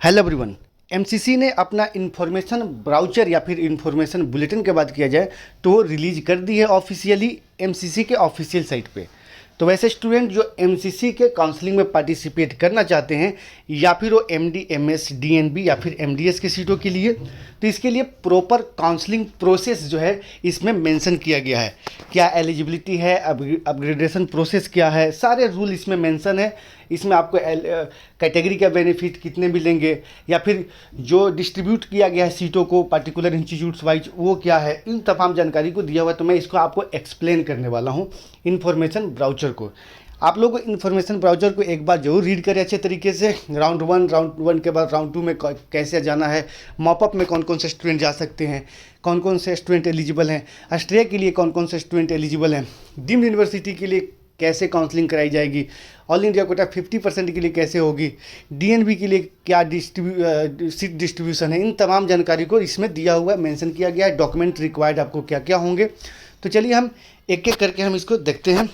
Hello everyone. MCC ने अपना information brochure या फिर इन्फॉर्मेशन बुलेटिन के बात किया जाए तो वो रिलीज कर दी है ऑफिशियली एमसीसी के ऑफिशियल साइट पे। तो वैसे स्टूडेंट जो एमसीसी के काउंसलिंग में पार्टिसिपेट करना चाहते हैं या फिर वो एमडी एमएस डीएनबी या फिर एमडीएस के सीटों के लिए, तो इसके लिए प्रॉपर काउंसलिंग प्रोसेस जो है इसमें मेंशन किया गया है। क्या एलिजिबिलिटी है, अपग्रेडेशन प्रोसेस क्या है, सारे रूल इसमें मेंशन है। इसमें आपको कैटेगरी का बेनिफिट कितने मिलेंगे या फिर जो डिस्ट्रीब्यूट किया गया है सीटों को पर्टिकुलर इंस्टीट्यूट्स वाइज वो क्या है, इन तमाम जानकारी को दिया हुआ है। तो मैं इसको आपको एक्सप्लेन करने वाला हूँ इन्फॉर्मेशन ब्राउचर को। आप लोग इन्फॉर्मेशन ब्राउचर को एक बार जरूर रीड करें अच्छे तरीके से। राउंड वन के बाद राउंड 2 में कैसे जाना है, मॉपअप में कौन कौन से स्टूडेंट जा सकते हैं, कौन कौन से स्टूडेंट एलिजिबल हैं, ऑस्ट्रेलिया के लिए कौन कौन से स्टूडेंट एलिजिबल हैं, डीम्ड यूनिवर्सिटी के लिए कैसे काउंसलिंग कराई जाएगी, ऑल इंडिया कोटा 50% के लिए कैसे होगी, डीएनबी के लिए क्या सीट डिस्ट्रीब्यूशन है, इन तमाम जानकारी को इसमें दिया हुआ है, मेंशन किया गया है। डॉक्यूमेंट रिक्वायर्ड आपको क्या क्या होंगे, तो चलिए हम एक एक करके हम इसको देखते हैं।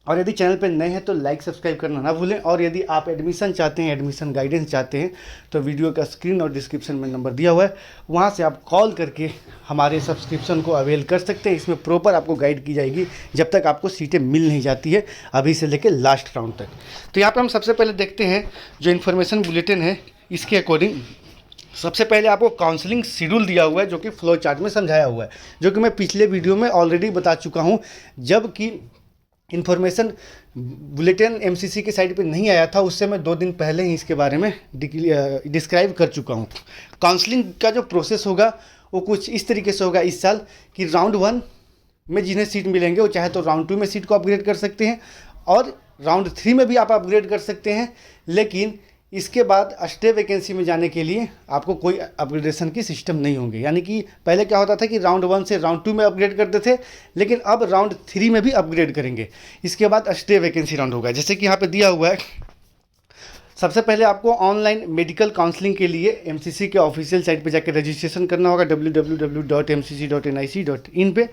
और यदि चैनल पर नए हैं तो लाइक सब्सक्राइब करना ना भूलें। और यदि आप एडमिशन चाहते हैं, एडमिशन गाइडेंस चाहते हैं, तो वीडियो का स्क्रीन और डिस्क्रिप्शन में नंबर दिया हुआ है, वहाँ से आप कॉल करके हमारे सब्सक्रिप्शन को अवेल कर सकते हैं। इसमें प्रॉपर आपको गाइड की जाएगी जब तक आपको सीटें मिल नहीं जाती है, अभी से लेकर लास्ट राउंड तक। तो यहाँ पर हम सबसे पहले देखते हैं जो इन्फॉर्मेशन बुलेटिन है इसके अकॉर्डिंग। सबसे पहले आपको काउंसलिंग शेड्यूल दिया हुआ है जो कि फ्लो चार्ट में समझाया हुआ है, जो कि मैं पिछले वीडियो में ऑलरेडी बता चुका हूँ। जबकि इन्फॉर्मेशन बुलेटिन एमसीसी के साइट पे नहीं आया था, उससे मैं 2 दिन पहले ही इसके बारे में डिस्क्राइब कर चुका हूँ। काउंसलिंग का जो प्रोसेस होगा वो कुछ इस तरीके से होगा इस साल कि राउंड 1 में जिन्हें सीट मिलेंगे वो चाहे तो राउंड 2 में सीट को अपग्रेड कर सकते हैं और राउंड 3 में भी आप अपग्रेड कर सकते हैं। लेकिन इसके बाद स्टे वैकेंसी में जाने के लिए आपको कोई अपग्रेडेशन की सिस्टम नहीं होंगे। यानी कि पहले क्या होता था कि राउंड 1 से राउंड 2 में अपग्रेड करते थे, लेकिन अब राउंड 3 में भी अपग्रेड करेंगे। इसके बाद स्टे वैकेंसी राउंड होगा, जैसे कि यहाँ पे दिया हुआ है। सबसे पहले आपको ऑनलाइन मेडिकल काउंसलिंग के लिए एमसीसी के ऑफिशियल साइट पे जाकर रजिस्ट्रेशन करना होगा, www.mcc.nic.in पे।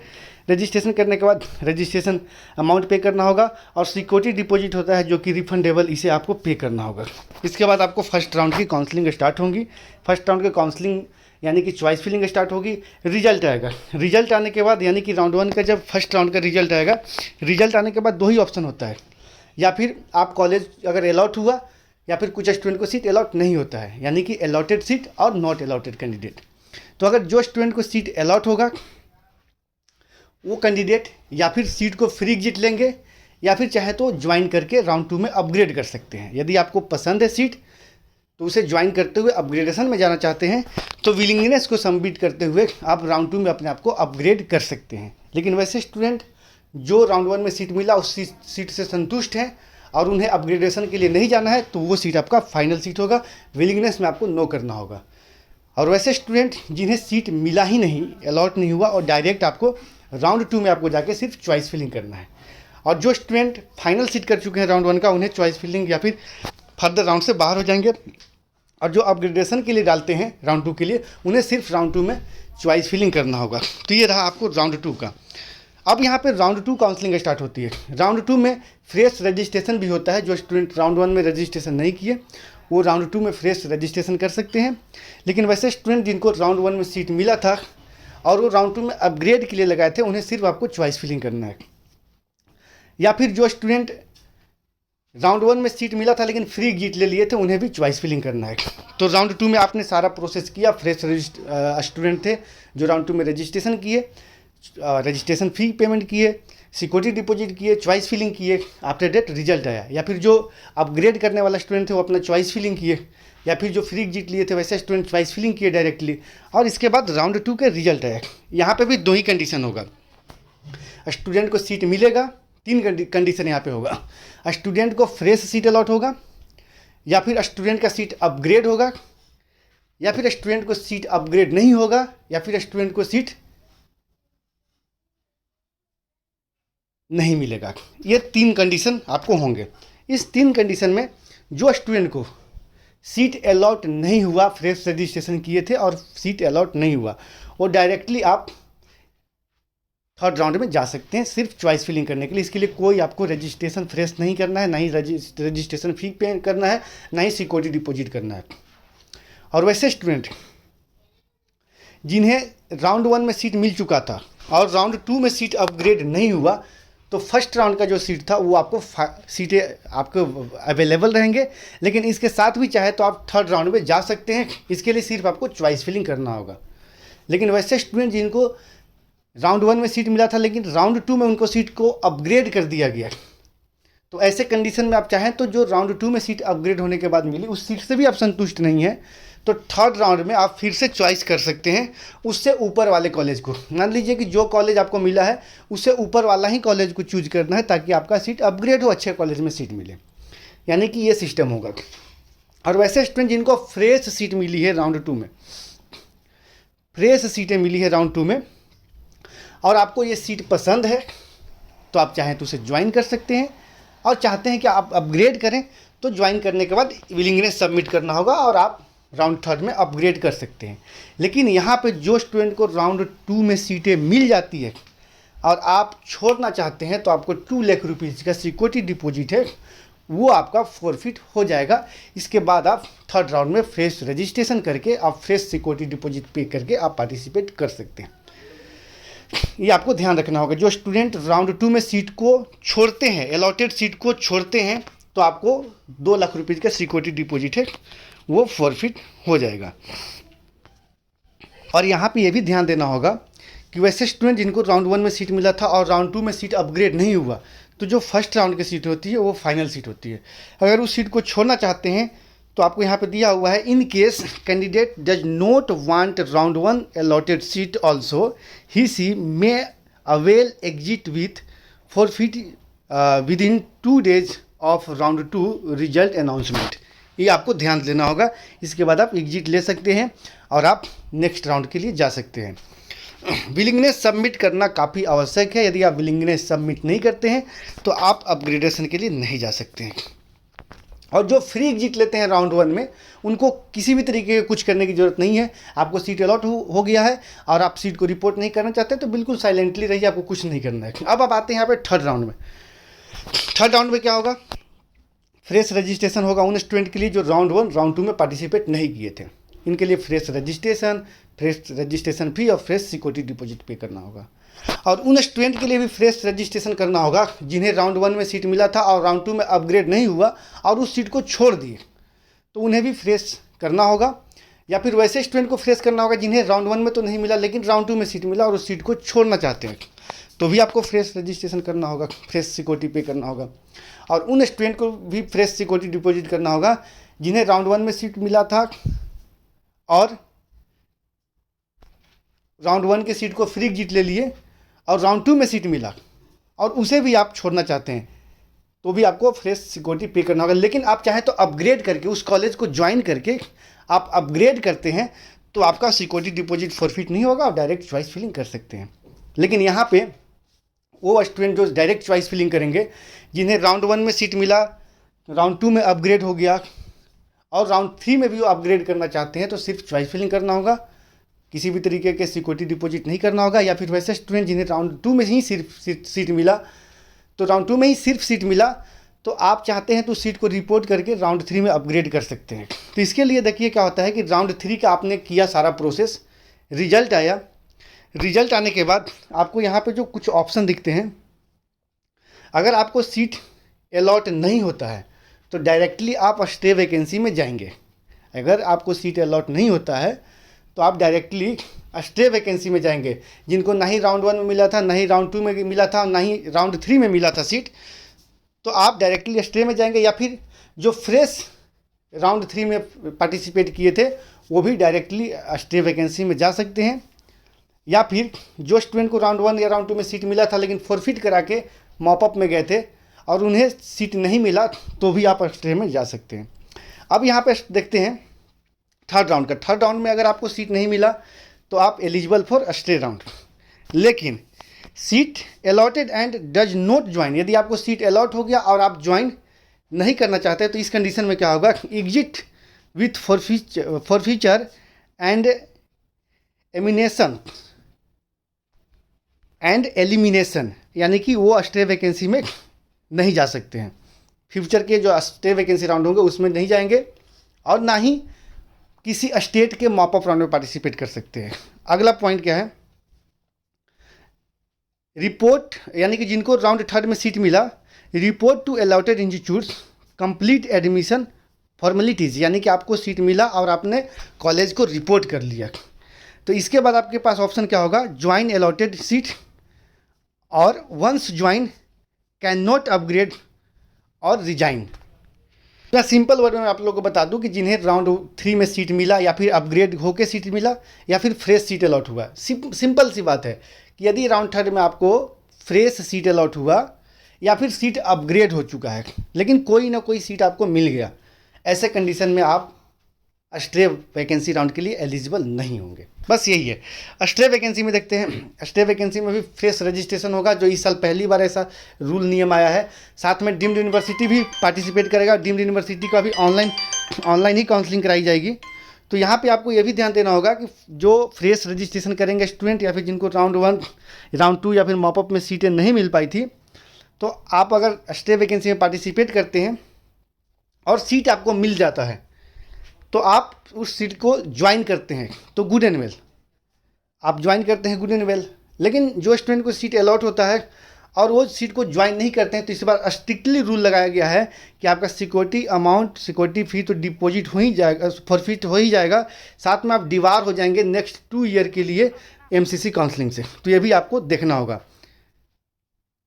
रजिस्ट्रेशन करने के बाद रजिस्ट्रेशन अमाउंट पे करना होगा और सिक्योरिटी डिपॉजिट होता है जो कि रिफंडेबल, इसे आपको पे करना होगा। इसके बाद आपको फर्स्ट राउंड की काउंसलिंग स्टार्ट होगी। फर्स्ट राउंड की काउंसलिंग यानी कि चॉइस फिलिंग स्टार्ट होगी। रिजल्ट आएगा, रिजल्ट आने के बाद यानी कि राउंड 1 का जब फर्स्ट राउंड का रिजल्ट आएगा, रिजल्ट आने के बाद 2 ही ऑप्शन होता है। या फिर आप कॉलेज अगर अलॉट हुआ या फिर कुछ स्टूडेंट को सीट अलॉट नहीं होता है, यानी कि अलॉटेड सीट और नॉट अलॉटेड कैंडिडेट। तो अगर जो स्टूडेंट को सीट अलॉट होगा वो कैंडिडेट या फिर सीट को फ्री एग्जिट लेंगे या फिर चाहे तो ज्वाइन करके राउंड 2 में अपग्रेड कर सकते हैं। यदि आपको पसंद है सीट तो उसे ज्वाइन करते हुए अपग्रेडेशन में जाना चाहते हैं तो विलिंगनेस को सबमिट करते हुए आप राउंड 2 में अपने आप को अपग्रेड कर सकते हैं। लेकिन वैसे स्टूडेंट जो राउंड 1 में सीट मिला उस सीट से संतुष्ट हैं और उन्हें अपग्रेडेशन के लिए नहीं जाना है तो वो सीट आपका फाइनल सीट होगा। विलिंगनेस में आपको नो करना होगा। और वैसे स्टूडेंट जिन्हें सीट मिला ही नहीं, अलॉट नहीं हुआ और डायरेक्ट आपको राउंड 2 में आपको जाके सिर्फ चॉइस फिलिंग करना है। और जो स्टूडेंट फाइनल सीट कर चुके हैं राउंड 1 का, उन्हें चॉइस फिलिंग या फिर फर्दर राउंड से बाहर हो जाएंगे। और जो अपग्रेडेशन के लिए डालते हैं राउंड 2 के लिए, उन्हें सिर्फ राउंड 2 में चॉइस फिलिंग करना होगा। तो ये रहा आपको राउंड 2 का। अब यहाँ पे राउंड 2 काउंसलिंग स्टार्ट होती है। राउंड 2 में फ्रेश रजिस्ट्रेशन भी होता है। जो स्टूडेंट राउंड 1 में रजिस्ट्रेशन नहीं किए वो राउंड 2 में फ्रेश रजिस्ट्रेशन कर सकते हैं। लेकिन वैसे स्टूडेंट जिनको राउंड 1 में सीट मिला था और वो राउंड 2 में अपग्रेड के लिए लगाए थे, उन्हें सिर्फ आपको चॉइस फिलिंग करना है। या फिर जो स्टूडेंट राउंड 1 में सीट मिला था लेकिन फ्री एग्जिट ले लिए थे, उन्हें भी चॉइस फिलिंग करना है। तो राउंड 2 में आपने सारा प्रोसेस किया। फ्रेश स्टूडेंट थे जो राउंड 2 में रजिस्ट्रेशन किए, रजिस्ट्रेशन फी पेमेंट किए, सिक्योरिटी डिपॉजिट किए, चॉइस फिलिंग किए, आफ्टर डेट रिजल्ट आया। या फिर जो अपग्रेड करने वाला स्टूडेंट थे वो अपना चॉइस फिलिंग किए, या फिर जो फ्री एग्जिट लिए थे वैसे स्टूडेंट चॉइस फिलिंग किए डायरेक्टली। और इसके बाद राउंड 2 का रिजल्ट आया। यहाँ पे भी 2 ही कंडीशन होगा। स्टूडेंट को सीट मिलेगा, 3 कंडीशन यहाँ पे होगा। स्टूडेंट को फ्रेश सीट अलॉट होगा, या फिर स्टूडेंट का सीट अपग्रेड होगा, या फिर स्टूडेंट को सीट अपग्रेड नहीं होगा, या फिर स्टूडेंट को सीट नहीं मिलेगा। ये 3 कंडीशन आपको होंगे। इस 3 कंडीशन में जो स्टूडेंट को सीट अलॉट नहीं हुआ, फ्रेश रजिस्ट्रेशन किए थे और सीट अलॉट नहीं हुआ, वो डायरेक्टली आप थर्ड राउंड में जा सकते हैं सिर्फ चॉइस फिलिंग करने के लिए। इसके लिए कोई आपको रजिस्ट्रेशन फ्रेश नहीं करना है, ना ही रजिस्ट्रेशन फी पे करना है, ना ही सिक्योरिटी डिपॉजिट करना है। और वैसे स्टूडेंट जिन्हें राउंड 1 में सीट मिल चुका था और राउंड 2 में सीट अपग्रेड नहीं हुआ, तो फर्स्ट राउंड का जो सीट था वो आपको सीटें आपको अवेलेबल रहेंगे, लेकिन इसके साथ भी चाहे तो आप थर्ड राउंड में जा सकते हैं। इसके लिए सिर्फ आपको चॉइस फिलिंग करना होगा। लेकिन वैसे स्टूडेंट जिनको राउंड 1 में सीट मिला था लेकिन राउंड 2 में उनको सीट को अपग्रेड कर दिया गया, तो ऐसे कंडीशन में आप चाहें तो जो राउंड 2 में सीट अपग्रेड होने के बाद मिली उस सीट से भी आप संतुष्ट नहीं हैं, तो थर्ड राउंड में आप फिर से चॉइस कर सकते हैं उससे ऊपर वाले कॉलेज को। मान लीजिए कि जो कॉलेज आपको मिला है उससे ऊपर वाला ही कॉलेज को चूज करना है ताकि आपका सीट अपग्रेड हो, अच्छे कॉलेज में सीट मिले, यानी कि ये सिस्टम होगा। और वैसे स्टूडेंट जिनको फ्रेश सीट मिली है राउंड 2 में, फ्रेश सीटें मिली है राउंड 2 में और आपको ये सीट पसंद है, तो आप चाहें तो उसे ज्वाइन कर सकते हैं, और चाहते हैं कि आप अपग्रेड करें तो ज्वाइन करने के बाद विलिंगनेस सबमिट करना होगा और आप राउंड थर्ड में अपग्रेड कर सकते हैं। लेकिन यहाँ पे जो स्टूडेंट को राउंड 2 में सीटें मिल जाती है और आप छोड़ना चाहते हैं, तो आपको 2 लाख रुपीज़ का सिक्योरिटी डिपॉजिट है वो आपका फॉरफिट हो जाएगा। इसके बाद आप थर्ड राउंड में फ्रेश रजिस्ट्रेशन करके आप फ्रेश सिक्योरिटी डिपॉजिट पे करके आप पार्टिसिपेट कर सकते हैं। ये आपको ध्यान रखना होगा। जो स्टूडेंट राउंड 2 में सीट को छोड़ते हैं, अलॉटेड सीट को छोड़ते हैं, तो आपको 2 लाख रुपीज़ का सिक्योरिटी डिपॉजिट है वो फॉरफिट हो जाएगा। और यहाँ पे ये भी ध्यान देना होगा कि वैसे स्टूडेंट जिनको राउंड 1 में सीट मिला था और राउंड 2 में सीट अपग्रेड नहीं हुआ, तो जो फर्स्ट राउंड की सीट होती है वो फाइनल सीट होती है। अगर उस सीट को छोड़ना चाहते हैं तो आपको यहाँ पे दिया हुआ है, in case candidate does not want round 1 allotted seat also he she may avail exit with forfeit within 2 days of round 2 result announcement. ये आपको ध्यान देना होगा। इसके बाद आप एग्जिट ले सकते हैं और आप नेक्स्ट राउंड के लिए जा सकते हैं। विलिंगनेस सबमिट करना काफ़ी आवश्यक है। यदि आप विलिंगनेस सबमिट नहीं करते हैं तो आप अपग्रेडेशन के लिए नहीं जा सकते हैं। और जो फ्री एग्जिट लेते हैं राउंड 1 में, उनको किसी भी तरीके के कुछ करने की ज़रूरत नहीं है। आपको सीट अलॉट हो गया है और आप सीट को रिपोर्ट नहीं करना चाहते तो बिल्कुल साइलेंटली रहिए, आपको कुछ नहीं करना है। अब आप आते हैं यहाँ पे थर्ड राउंड में। थर्ड राउंड में क्या होगा, फ्रेश रजिस्ट्रेशन होगा उन स्टूडेंट के लिए जो राउंड 1 राउंड 2 में पार्टिसिपेट नहीं किए थे। इनके लिए फ्रेश रजिस्ट्रेशन फी और फ्रेश सिक्योरिटी डिपॉजिट पे करना होगा। और उन स्टूडेंट के लिए भी फ्रेश रजिस्ट्रेशन करना होगा जिन्हें राउंड 1 में सीट मिला था और राउंड 2 में अपग्रेड नहीं हुआ और उस सीट को छोड़ दिए, तो उन्हें भी फ्रेश करना होगा। या फिर वैसे स्टूडेंट को फ्रेश करना होगा जिन्हें राउंड 1 में तो नहीं मिला लेकिन राउंड 2 में सीट मिला और उस सीट को छोड़ना चाहते हैं, तो भी आपको फ्रेश रजिस्ट्रेशन करना होगा, फ्रेश सिक्योरिटी पे करना होगा। और उन स्टूडेंट को भी फ्रेश सिक्योरिटी डिपॉजिट करना होगा जिन्हें राउंड 1 में सीट मिला था और राउंड 1 के सीट को फ्री एग्जिट ले लिए और राउंड 2 में सीट मिला और उसे भी आप छोड़ना चाहते हैं, तो भी आपको फ्रेश सिक्योरिटी पे करना होगा। लेकिन आप चाहें तो अपग्रेड करके उस कॉलेज को ज्वाइन करके आप अपग्रेड करते हैं तो आपका सिक्योरिटी डिपॉजिट फॉरफिट नहीं होगा, आप डायरेक्ट चॉइस फिलिंग कर सकते हैं। लेकिन यहाँ पे वो स्टूडेंट जो डायरेक्ट चॉइस फिलिंग करेंगे जिन्हें राउंड 1 में सीट मिला, राउंड 2 में अपग्रेड हो गया और राउंड 3 में भी वो अपग्रेड करना चाहते हैं, तो सिर्फ चॉइस फिलिंग करना होगा, किसी भी तरीके के सिक्योरिटी डिपॉजिट नहीं करना होगा। या फिर वैसे स्टूडेंट जिन्हें राउंड 2 में ही सिर्फ सीट मिला, तो राउंड 2 में ही सिर्फ सीट मिला, तो आप चाहते हैं तो सीट को रिपोर्ट करके राउंड 3 में अपग्रेड कर सकते हैं। तो इसके लिए देखिए क्या होता है कि राउंड 3 का आपने किया सारा प्रोसेस, रिजल्ट आया, रिजल्ट आने के बाद आपको यहाँ पे जो कुछ ऑप्शन दिखते हैं, अगर आपको सीट अलॉट नहीं होता है तो डायरेक्टली आप स्टे वैकेंसी में जाएंगे। अगर आपको सीट अलॉट नहीं होता है तो आप डायरेक्टली स्टे वैकेंसी में जाएंगे। जिनको ना ही राउंड 1 में मिला था, ना ही राउंड 2 में मिला था, ना ही राउंड 3 में मिला था सीट, तो आप डायरेक्टली स्टे में जाएंगे। या फिर जो फ्रेश राउंड 3 में पार्टिसिपेट किए थे वो भी डायरेक्टली स्टे वैकेंसी में जा सकते हैं। या फिर जो स्टूडेंट को राउंड 1 या राउंड 2 में सीट मिला था लेकिन फॉरफिट करा के मॉपअप में गए थे और उन्हें सीट नहीं मिला, तो भी आप स्टे में जा सकते हैं। अब यहाँ पे देखते हैं थर्ड राउंड का। थर्ड राउंड में अगर आपको सीट नहीं मिला तो आप एलिजिबल फॉर स्टे राउंड। लेकिन seat allotted and does not join, यदि आपको सीट अलॉट हो गया और आप ज्वाइन नहीं करना चाहते तो इस कंडीशन में क्या होगा, exit with forfeiture and elimination, यानी कि वो स्टे वैकेंसी में नहीं जा सकते हैं। फ्यूचर के जो स्टे वैकेंसी राउंड होंगे उसमें नहीं जाएंगे और ना ही किसी स्टेट के मॉपअप राउंड में पार्टिसिपेट कर सकते हैं। अगला पॉइंट क्या है, रिपोर्ट, यानी कि जिनको राउंड थर्ड में सीट मिला, report to allotted institutes, complete admission formalities, यानी कि आपको सीट मिला और आपने कॉलेज को रिपोर्ट कर लिया। तो इसके बाद आपके पास ऑप्शन क्या होगा, ज्वाइन अलॉटेड सीट, और once join can not upgrade और रिजाइन। मैं सिंपल वर्ड में आप लोगों को बता दूं कि जिन्हें राउंड 3 में सीट मिला, या फिर अपग्रेड होकर सीट मिला, या फिर फ्रेश सीट अलॉट हुआ, सिंपल सी बात है कि यदि राउंड थर्ड में आपको फ्रेश सीट अलॉट हुआ या फिर सीट अपग्रेड हो चुका है, लेकिन कोई ना कोई सीट आपको मिल गया, ऐसे कंडीशन में आप स्ट्रे वैकेंसी राउंड के लिए एलिजिबल नहीं होंगे। बस यही है। स्ट्रे वैकेंसी में देखते हैं, स्ट्रे वैकेंसी में भी फ्रेश रजिस्ट्रेशन होगा, जो इस साल पहली बार ऐसा रूल नियम आया है। साथ में डीम्ड यूनिवर्सिटी भी पार्टिसिपेट करेगा, डीम्ड यूनिवर्सिटी का भी ऑनलाइन ही काउंसलिंग कराई जाएगी। तो यहाँ पे आपको ये भी ध्यान देना होगा कि जो फ्रेश रजिस्ट्रेशन करेंगे स्टूडेंट, या फिर जिनको राउंड 1 राउंड 2 या फिर मॉपअप में सीटें नहीं मिल पाई थी, तो आप अगर स्ट्रे वैकेंसी में पार्टिसिपेट करते हैं और सीट आपको मिल जाता है, तो आप उस सीट को ज्वाइन करते हैं तो गुड एंड वेल, आप ज्वाइन करते हैं गुड एंड वेल। लेकिन जो स्टूडेंट को सीट अलॉट होता है और वो सीट को ज्वाइन नहीं करते हैं, तो इस बार स्ट्रिक्टली रूल लगाया गया है कि आपका सिक्योरिटी अमाउंट, सिक्योरिटी फी तो डिपॉजिट हो ही जाएगा, फॉरफिट हो ही जाएगा, साथ में आप दीवार हो जाएंगे नेक्स्ट 2 ईयर के लिए एमसीसी काउंसलिंग से। तो ये भी आपको देखना होगा।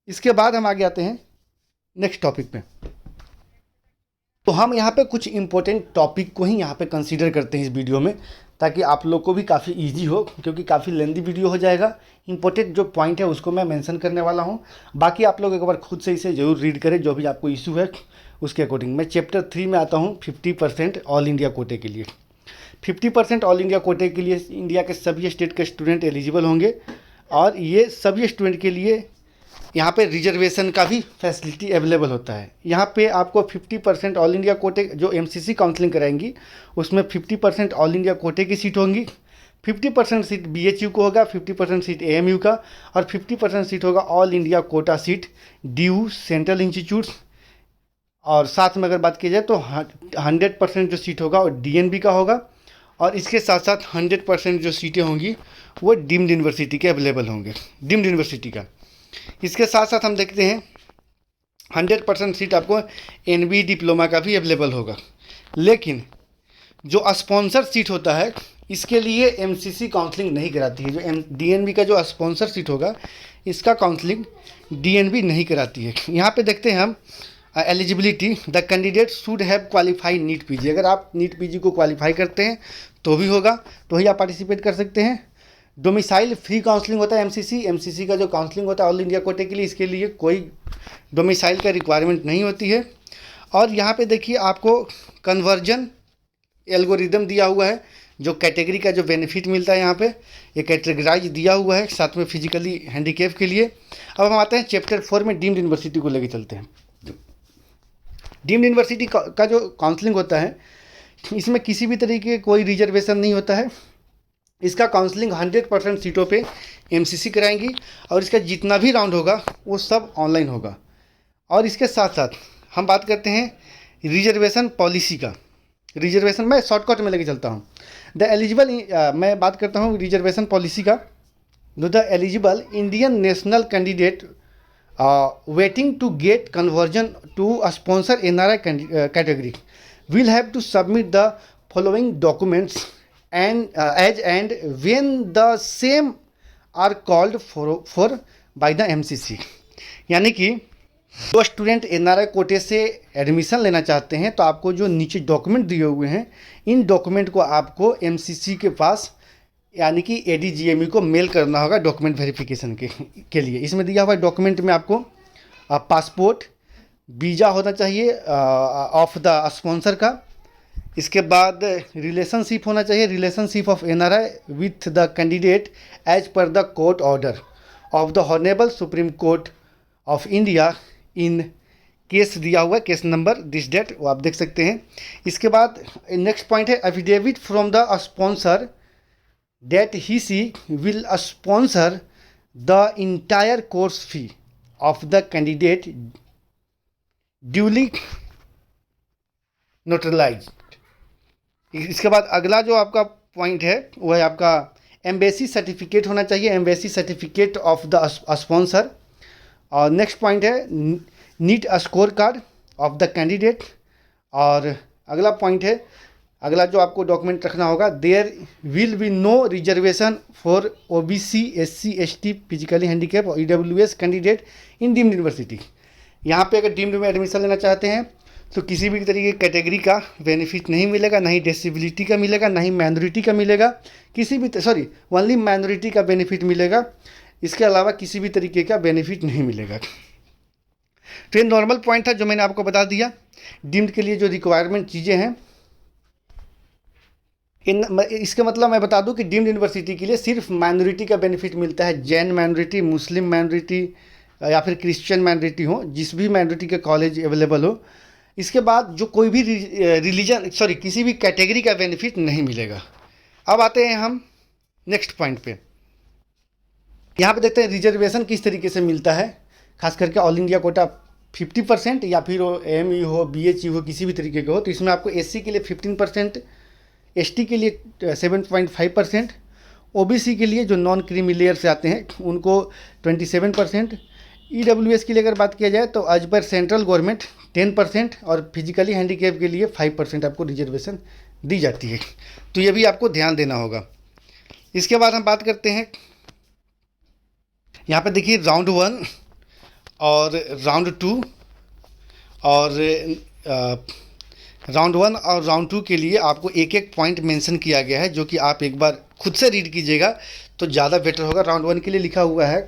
इसके बाद हम आगे आते हैं नेक्स्ट टॉपिक पे। तो हम यहाँ पे कुछ इंपॉर्टेंट टॉपिक को ही यहाँ पे कंसीडर करते हैं इस वीडियो में, ताकि आप लोग को भी काफ़ी इजी हो, क्योंकि काफ़ी लेंदी वीडियो हो जाएगा। इंपॉर्टेंट जो पॉइंट है उसको मैं मेंशन करने वाला हूँ, बाकी आप लोग एक बार खुद से इसे ज़रूर रीड करें, जो भी आपको इशू है उसके अकॉर्डिंग। मैं चैप्टर 3 में आता हूँ, 50% ऑल इंडिया कोटे के लिए। 50% ऑल इंडिया कोटे के लिए इंडिया के सभी स्टेट के स्टूडेंट एलिजिबल होंगे, और ये सभी स्टूडेंट के लिए यहाँ पे रिजर्वेशन का भी फैसिलिटी अवेलेबल होता है। यहाँ पे आपको 50% ऑल इंडिया कोटे, जो एमसीसी काउंसलिंग कराएंगी उसमें 50% ऑल इंडिया कोटे की सीट होंगी, 50% सीट बीएचयू को होगा, 50% सीट एएमयू का, और 50% सीट होगा all India quota seat DU central institutes. और साथ में अगर बात की जाए तो 100% जो सीट होगा वो डीएनबी का होगा, और इसके साथ साथ 100% जो सीटें होंगी वो डीम्ड यूनिवर्सिटी के अवेलेबल होंगे, डीम्ड यूनिवर्सिटी का। इसके साथ साथ हम देखते हैं 100% सीट आपको एनबी डिप्लोमा का भी अवेलेबल होगा। लेकिन जो स्पॉन्सर सीट होता है, इसके लिए एमसीसी काउंसलिंग नहीं कराती है। जो डीएनबी का जो स्पॉन्सर सीट होगा, इसका काउंसलिंग डीएनबी नहीं कराती है। यहाँ पे देखते हैं हम eligibility, the candidate should have qualify NEET PG. अगर आप नीट पीजी को क्वालिफाई करते हैं तो भी होगा, तो ही आप पार्टिसिपेट कर सकते हैं। डोमिसाइल फ्री काउंसलिंग होता है एमसीसी का जो काउंसलिंग होता है ऑल इंडिया कोटे के लिए, इसके लिए कोई डोमिसाइल का रिक्वायरमेंट नहीं होती है। और यहाँ पे देखिए आपको कन्वर्जन एल्गोरिदम दिया हुआ है, जो कैटेगरी का जो बेनिफिट मिलता है यहाँ पे ये कैटेगराइज दिया हुआ है, साथ में फिजिकली हैंडीकैप के लिए। अब हम आते हैं चैप्टर 4 में, डीम्ड यूनिवर्सिटी को लेके चलते हैं। डीम्ड यूनिवर्सिटी का जो काउंसलिंग होता है, इसमें किसी भी तरीके कोई रिजर्वेशन नहीं होता है। इसका काउंसलिंग 100% सीटों पे एमसीसी कराएंगी, और इसका जितना भी राउंड होगा वो सब ऑनलाइन होगा। और इसके साथ साथ हम बात करते हैं रिजर्वेशन पॉलिसी का। रिजर्वेशन मैं शॉर्टकट में लेके चलता हूँ। द एलिजिबल, मैं बात करता हूँ रिजर्वेशन पॉलिसी का। The eligible Indian national candidate waiting to get conversion to sponsor NRI category will have to submit the following documents and as and when the same are called for by the MCC। यानी कि जो student NRI कोटे से admission लेना चाहते हैं, तो आपको जो नीचे डॉक्यूमेंट दिए हुए हैं, इन डॉक्यूमेंट को आपको एमसीसी के पास यानी कि एडीजीएमयू को मेल करना होगा डॉक्यूमेंट वेरिफिकेशन के लिए। इसमें दिया हुआ डॉक्यूमेंट में आपको पासपोर्ट, वीज़ा होना चाहिए ऑफ द स्पॉन्सर का। इसके बाद रिलेशनशिप होना चाहिए, relationship of NRI with the candidate as per the court order of the honourable Supreme Court of India in case दिया हुआ है, केस नंबर दिस डेट, वो आप देख सकते हैं। इसके बाद नेक्स्ट पॉइंट है affidavit from the sponsor that he she will sponsor the entire course fee of the candidate duly notarised. इसके बाद अगला जो आपका पॉइंट है वो है आपका एम्बेसी सर्टिफिकेट होना चाहिए, embassy certificate of the sponsor. और नेक्स्ट पॉइंट है NEET score card of the candidate. और अगला पॉइंट है, अगला जो आपको डॉक्यूमेंट रखना होगा, there will be no reservation for OBC, SC, ST, physically handicap और EWS candidate in deemed university. यहाँ पे अगर डीम्ड में एडमिशन लेना चाहते हैं तो किसी भी तरीके की कैटेगरी का बेनिफिट नहीं मिलेगा, ना ही डिसेबिलिटी का मिलेगा, ना ही माइनॉरिटी का मिलेगा, किसी भी ओनली माइनॉरिटी का बेनिफिट मिलेगा। इसके अलावा किसी भी तरीके का बेनिफिट नहीं मिलेगा। तो ये नॉर्मल पॉइंट था जो मैंने आपको बता दिया। डीम्ड के लिए जो रिक्वायरमेंट चीज़ें हैं इसका मतलब मैं बता दूं कि डीम्ड यूनिवर्सिटी के लिए सिर्फ माइनॉरिटी का बेनिफिट मिलता है। जैन माइनॉरिटी, मुस्लिम माइनॉरिटी या फिर क्रिश्चियन माइनॉरिटी हो, जिस भी माइनॉरिटी के कॉलेज अवेलेबल हो। इसके बाद जो कोई भी किसी भी कैटेगरी का बेनिफिट नहीं मिलेगा। अब आते हैं हम नेक्स्ट पॉइंट पे। यहाँ पे देखते हैं रिजर्वेशन किस तरीके से मिलता है, खास करके ऑल इंडिया कोटा 50% या फिर एमई हो, बीएचई हो, किसी भी तरीके का हो। तो इसमें आपको एससी के लिए 15%, एसटी के लिए 7.5%, ओबीसी के लिए जो नॉन क्रीमी लेयर से आते हैं उनको 27%, ईडब्ल्यूएस के लिए अगर बात किया जाए तो एज पर सेंट्रल गवर्नमेंट 10% और फिजिकली हैंडीकैप के लिए 5% आपको रिजर्वेशन दी जाती है। तो ये भी आपको ध्यान देना होगा। इसके बाद हम बात करते हैं, यहाँ पे देखिए राउंड 1 और राउंड 2 और राउंड 1 और राउंड 2 के लिए आपको एक एक पॉइंट मेंशन किया गया है, जो कि आप एक बार खुद से रीड कीजिएगा तो ज़्यादा बेटर होगा। राउंड 1 के लिए लिखा हुआ है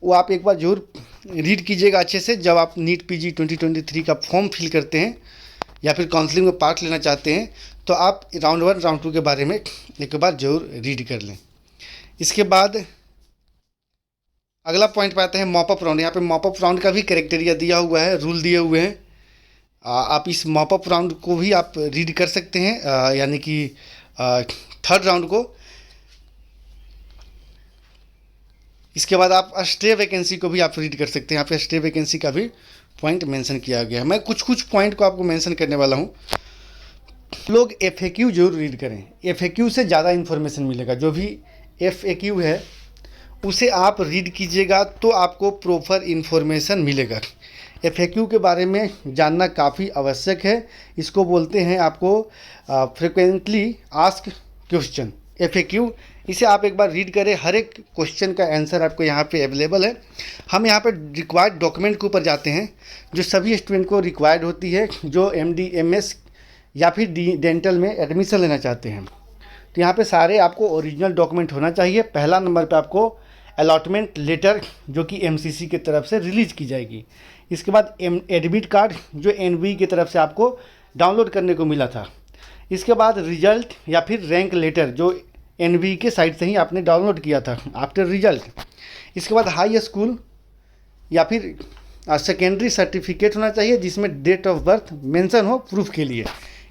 वो आप एक बार जरूर रीड कीजिएगा अच्छे से। जब आप नीट पीजी 2023 का फॉर्म फिल करते हैं या फिर काउंसलिंग में पार्ट लेना चाहते हैं तो आप राउंड 1 राउंड 2 के बारे में एक बार जरूर रीड कर लें। इसके बाद अगला पॉइंट पे आते हैं मॉपअप राउंड। यहाँ पे मॉपअप राउंड का भी क्राइटेरिया दिया हुआ है, रूल दिए हुए हैं। आप इस मॉपअप राउंड को भी आप रीड कर सकते हैं, यानी कि थर्ड राउंड को। इसके बाद आप स्टे वैकेंसी को भी आप रीड कर सकते हैं। यहाँ पे स्टे वैकेंसी का भी पॉइंट मेंशन किया गया है। मैं कुछ पॉइंट को आपको मेंशन करने वाला हूँ। लोग एफएक्यू जरूर रीड करें, एफएक्यू से ज़्यादा इन्फॉर्मेशन मिलेगा। जो भी एफएक्यू है उसे आप रीड कीजिएगा तो आपको प्रॉपर इन्फॉर्मेशन मिलेगा। एफएक्यू के बारे में जानना काफ़ी आवश्यक है। इसको बोलते हैं आपको फ्रिक्वेंटली आस्क क्वेश्चन, एफएक्यू। इसे आप एक बार रीड करें, हर एक क्वेश्चन का आंसर आपको यहाँ पे अवेलेबल है। हम यहाँ पे रिक्वायर्ड डॉक्यूमेंट के ऊपर जाते हैं जो सभी स्टूडेंट को रिक्वायर्ड होती है जो एमडी, एमएस या फिर डेंटल में एडमिशन लेना चाहते हैं। तो यहाँ पे सारे आपको ओरिजिनल डॉक्यूमेंट होना चाहिए। पहला नंबर पे आपको अलॉटमेंट लेटर जो कि एमसीसी की तरफ से रिलीज़ की जाएगी। इसके बाद एडमिट कार्ड जो एनवी की तरफ से आपको डाउनलोड करने को मिला था। इसके बाद रिजल्ट या फिर रैंक लेटर जो एनवी के साइट से ही आपने डाउनलोड किया था आफ्टर रिजल्ट। इसके बाद हाई स्कूल या फिर सेकेंडरी सर्टिफिकेट होना चाहिए जिसमें डेट ऑफ बर्थ मेंशन हो प्रूफ के लिए।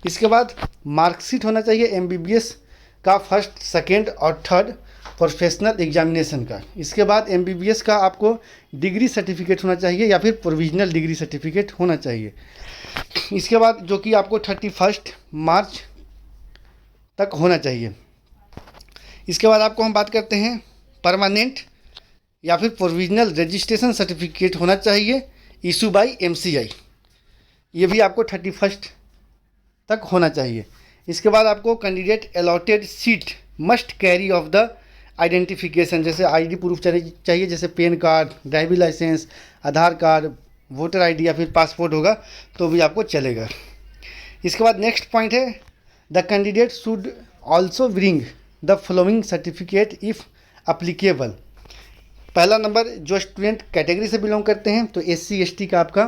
इसके बाद मार्कशीट होना चाहिए एमबीबीएस का फर्स्ट, सेकेंड और थर्ड प्रोफेशनल एग्जामिनेशन का। इसके बाद एमबीबीएस का आपको डिग्री सर्टिफिकेट होना चाहिए या फिर प्रोविजनल डिग्री सर्टिफिकेट होना चाहिए। इसके बाद जो कि आपको 31 मार्च तक होना चाहिए। इसके बाद आपको हम बात करते हैं परमानेंट या फिर प्रोविजनल रजिस्ट्रेशन सर्टिफिकेट होना चाहिए इशू बाय एमसीआई। ये भी आपको 31 तक होना चाहिए। इसके बाद आपको candidate allotted seat must carry off the identification, जैसे आईडी प्रूफ चाहिए, जैसे पैन कार्ड, ड्राइविंग लाइसेंस, आधार कार्ड, वोटर आईडी या फिर पासपोर्ट होगा तो भी आपको चलेगा। इसके बाद नेक्स्ट पॉइंट है the candidate should also bring the following certificate if applicable. पहला नंबर जो स्टूडेंट कैटेगरी से बिलोंग करते हैं तो एससी एसटी का आपका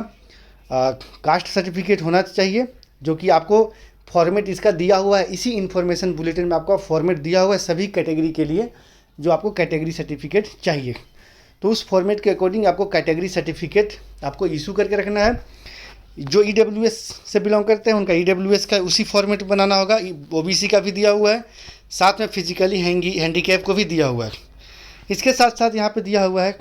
कास्ट सर्टिफिकेट होना चाहिए, जो कि आपको फॉर्मेट इसका दिया हुआ है। इसी इन्फॉर्मेशन बुलेटिन में आपका फॉर्मेट दिया हुआ है सभी कैटेगरी के लिए जो आपको कैटेगरी सर्टिफिकेट चाहिए। तो उस फॉर्मेट के अकॉर्डिंग आपको कैटेगरी सर्टिफिकेट आपको इशू करके रखना है। जो ईडब्ल्यूएस से बिलोंग करते हैं उनका ईडब्ल्यूएस का उसी फॉर्मेट बनाना होगा। ओबीसी का भी दिया हुआ है, साथ में फिजिकली हैंडीकैप को भी दिया हुआ है। इसके साथ साथ यहाँ पे दिया हुआ है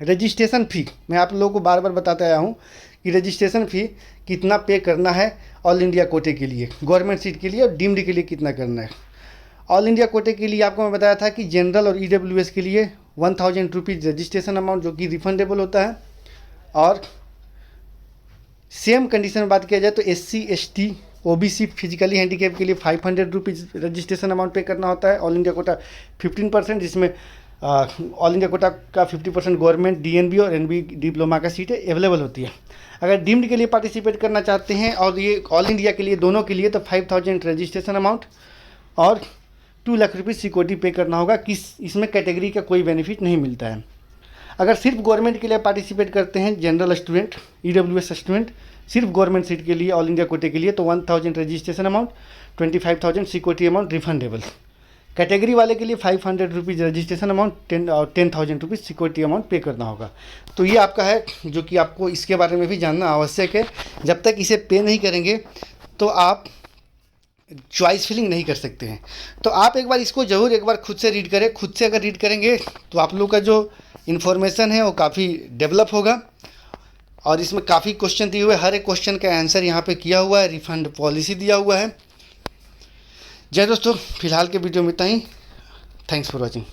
रजिस्ट्रेशन फ़ी। मैं आप लोगों को बार बार बताता आया हूँ कि रजिस्ट्रेशन फ़ी कितना पे करना है ऑल इंडिया कोटे के लिए, गवर्नमेंट सीट के लिए, और डीम्ड के लिए कितना करना है। ऑल इंडिया कोटे के लिए आपको मैं बताया था कि जनरल और EWS के लिए 1000 रुपीज़ रजिस्ट्रेशन अमाउंट जो कि रिफंडेबल होता है, और सेम कंडीशन में बात किया जाए तो SC ST OBC physically handicap के लिए 500 रुपीज़ रजिस्ट्रेशन अमाउंट पे करना होता है। ऑल इंडिया कोटा 15%, जिसमें ऑल इंडिया कोटा का 50% गवर्नमेंट DNB और NB डिप्लोमा का सीटें अवेलेबल होती है। अगर डीम्ड के लिए पार्टिसिपेट करना चाहते हैं और ये ऑल इंडिया के लिए, दोनों के लिए, तो 5000 रजिस्ट्रेशन अमाउंट और 2 लाख रुपये सिक्योरिटी पे करना होगा। इसमें कैटेगरी का कोई बेनिफिट नहीं मिलता है। अगर सिर्फ गवर्नमेंट के लिए पार्टिसिपेट करते हैं, जनरल स्टूडेंट, EWS स्टूडेंट, सिर्फ गवर्नमेंट सीट के लिए, ऑल इंडिया कोटे के लिए, तो 1000 registration amount, 25,000 security amount refundable. Category वाले के लिए 500 rupees registration amount, 10,000 rupees security amount पे करना होगा। तो ये आपका है, जो कि आपको इसके बारे में भी जानना आवश्यक है। जब तक इसे पे नहीं करेंगे तो आप चॉइस फिलिंग नहीं कर सकते हैं। तो आप एक बार इसको ज़रूर एक बार खुद से रीड करें। खुद से अगर रीड करेंगे तो आप लोग का जो इन्फॉर्मेशन है वो काफ़ी डेवलप होगा, और इसमें काफ़ी क्वेश्चन दिए हुए, हर एक क्वेश्चन का आंसर यहाँ पे किया हुआ है, रिफंड पॉलिसी दिया हुआ है। जय दोस्तों, फिलहाल के वीडियो में इतना ही। Thanks for watching.